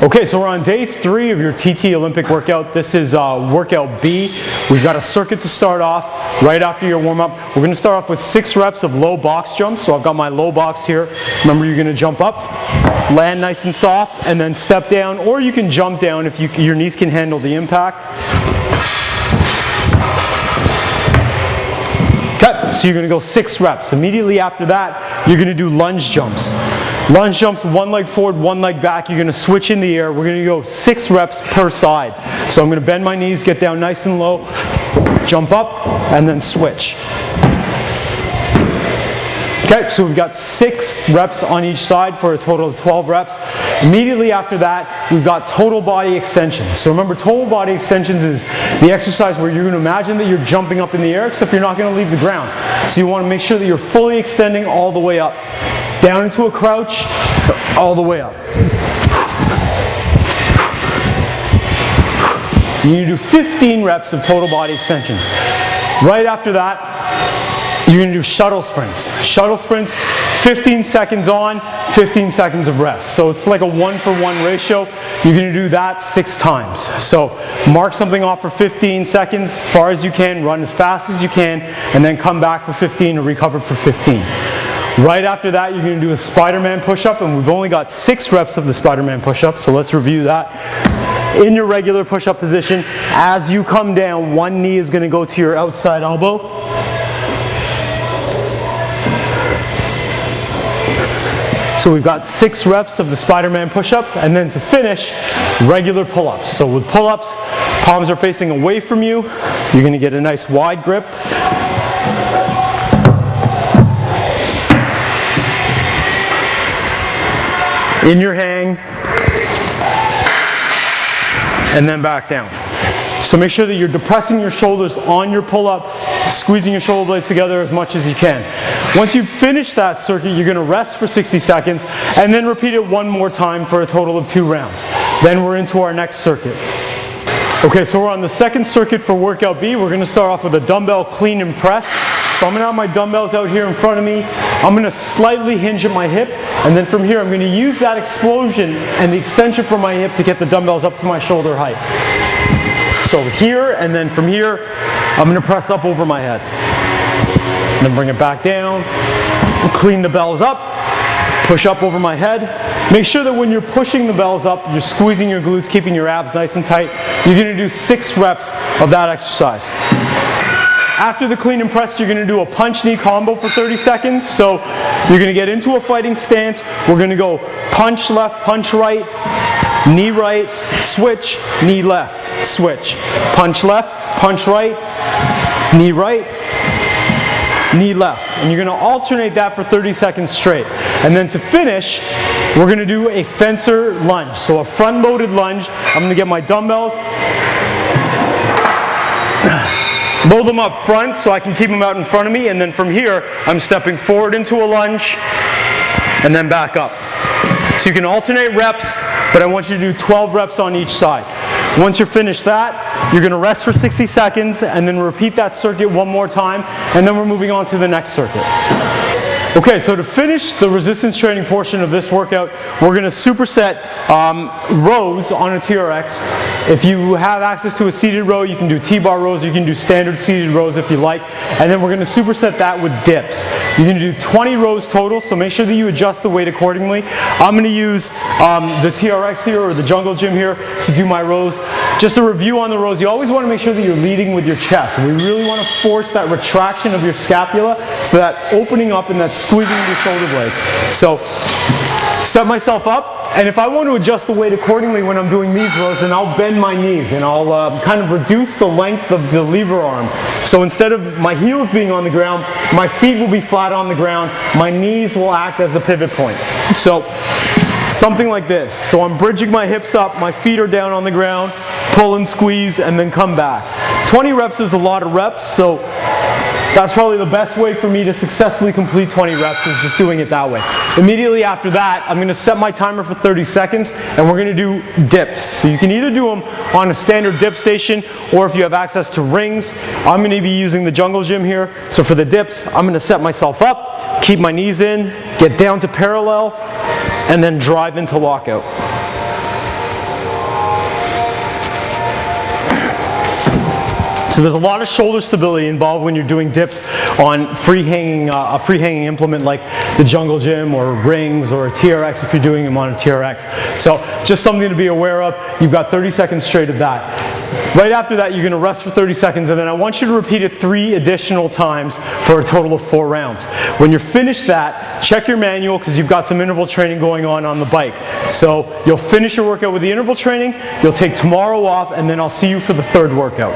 Okay, so we're on day 3 of your TT Olympic workout. This is workout B. We've got a circuit to start off right after your warm-up. We're going to start off with 6 reps of low box jumps. So I've got my low box here. Remember, you're going to jump up, land nice and soft, and then step down, or you can jump down if your knees can handle the impact. Okay, so you're going to go 6 reps. Immediately after that, you're going to do lunge jumps. Lunge jumps, one leg forward, one leg back. You're going to switch in the air. We're going to go 6 reps per side. So I'm going to bend my knees, get down nice and low, jump up, and then switch. Okay, so we've got 6 reps on each side for a total of 12 reps. Immediately after that, we've got total body extensions. So remember, total body extensions is the exercise where you're going to imagine that you're jumping up in the air, except you're not going to leave the ground. So you want to make sure that you're fully extending all the way up. Down into a crouch, all the way up. You need to do 15 reps of total body extensions. Right after that, you're going to do shuttle sprints. Shuttle sprints, 15 seconds on, 15 seconds of rest. So it's like a 1-for-1 ratio. You're going to do that 6 times. So mark something off for 15 seconds as far as you can, run as fast as you can, and then come back for 15 or recover for 15. Right after that, you're going to do a Spider-Man push-up, and we've only got 6 reps of the Spider-Man push-up, so let's review that. In your regular push-up position, as you come down, one knee is going to go to your outside elbow. So we've got 6 reps of the Spider-Man push-ups, and then to finish, regular pull-ups. So with pull-ups, palms are facing away from you. You're going to get a nice wide grip. In your hang, and then back down. So make sure that you're depressing your shoulders on your pull-up, squeezing your shoulder blades together as much as you can. Once you finish that circuit, you're going to rest for 60 seconds, and then repeat it one more time for a total of 2 rounds. Then we're into our next circuit. Okay, so we're on the second circuit for workout B. We're going to start off with a dumbbell clean and press. So I'm going to have my dumbbells out here in front of me. I'm going to slightly hinge at my hip, and then from here I'm going to use that explosion and the extension from my hip to get the dumbbells up to my shoulder height. So here, and then from here, I'm going to press up over my head. And then bring it back down, clean the bells up, push up over my head. Make sure that when you're pushing the bells up, you're squeezing your glutes, keeping your abs nice and tight. You're going to do 6 reps of that exercise. After the clean and press, you're going to do a punch knee combo for 30 seconds. So you're going to get into a fighting stance. We're going to go punch left, punch right, knee right, switch, knee left, switch. Punch left, punch right, knee right, knee left. And you're going to alternate that for 30 seconds straight. And then to finish, we're going to do a fencer lunge. So a front-loaded lunge. I'm going to get my dumbbells, load them up front so I can keep them out in front of me, and then from here I'm stepping forward into a lunge and then back up. So you can alternate reps, but I want you to do 12 reps on each side. Once you're finished that, you're going to rest for 60 seconds and then repeat that circuit one more time, and then we're moving on to the next circuit. Okay, so to finish the resistance training portion of this workout, we're going to superset rows on a TRX. If you have access to a seated row, you can do T-bar rows, you can do standard seated rows if you like, and then we're going to superset that with dips. You're going to do 20 rows total, so make sure that you adjust the weight accordingly. I'm going to use the TRX here, or the Jungle Gym here, to do my rows. Just a review on the rows, you always want to make sure that you're leading with your chest. We really want to force that retraction of your scapula, so that opening up and that squeezing of your shoulder blades. So set myself up, and if I want to adjust the weight accordingly when I'm doing these rows, then I'll bend my knees and I'll kind of reduce the length of the lever arm. So instead of my heels being on the ground, my feet will be flat on the ground, my knees will act as the pivot point. So something like this. So I'm bridging my hips up, my feet are down on the ground, pull and squeeze, and then come back. 20 reps is a lot of reps, so that's probably the best way for me to successfully complete 20 reps, is just doing it that way. Immediately after that, I'm going to set my timer for 30 seconds, and we're going to do dips. So you can either do them on a standard dip station, or if you have access to rings, I'm going to be using the Jungle Gym here. So for the dips, I'm going to set myself up, keep my knees in, get down to parallel, and then drive into lockout. So there's a lot of shoulder stability involved when you're doing dips on a free hanging implement like the Jungle Gym or rings or a TRX if you're doing them on a TRX. So just something to be aware of. You've got 30 seconds straight of that. Right after that, you're going to rest for 30 seconds, and then I want you to repeat it 3 additional times for a total of 4 rounds. When you're finished that, check your manual because you've got some interval training going on the bike. So you'll finish your workout with the interval training, you'll take tomorrow off, and then I'll see you for the 3rd workout.